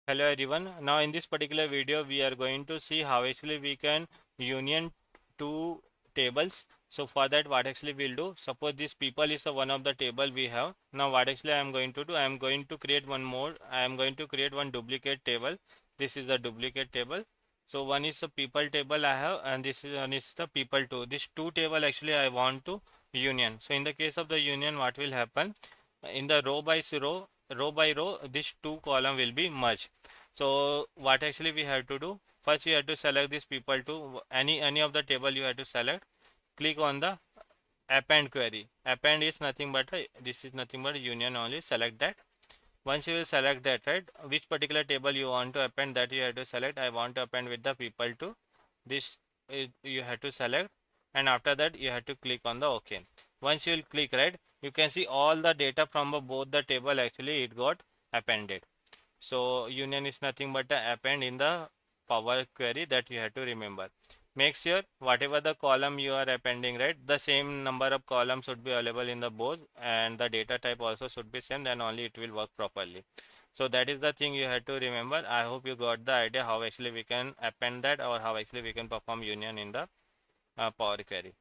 Hello everyone. Now in this particular video we are going to see how actually we can union two tables. So for that what actually we'll do, suppose this people is one of the table we have. Now what actually I am going to do, I am going to create one more. I am going to create one duplicate table. This is the duplicate table. So one is a people table I have, and this is one is the people two. This two table actually I want to union. So in the case of the union, what will happen, in the row by row, this two column will be merged. So what actually we have to do, first you have to select this people to any of the table. You have to select, click on the append query. Append is nothing but this is nothing but union only. Select that. Once you will select that, right, which particular table you want to append, that you have to select. I want to append with the people to this. You have to select, and after that you have to click on the OK. Once you will click, right, you can see all the data from both the table actually it got appended. So union is nothing but the append in the Power Query, that you have to remember. Make sure whatever the column you are appending, right, the same number of columns should be available in the both, and the data type also should be same, then only it will work properly. So that is the thing you have to remember. I hope you got the idea how actually we can append that, or how actually we can perform union in the Power Query.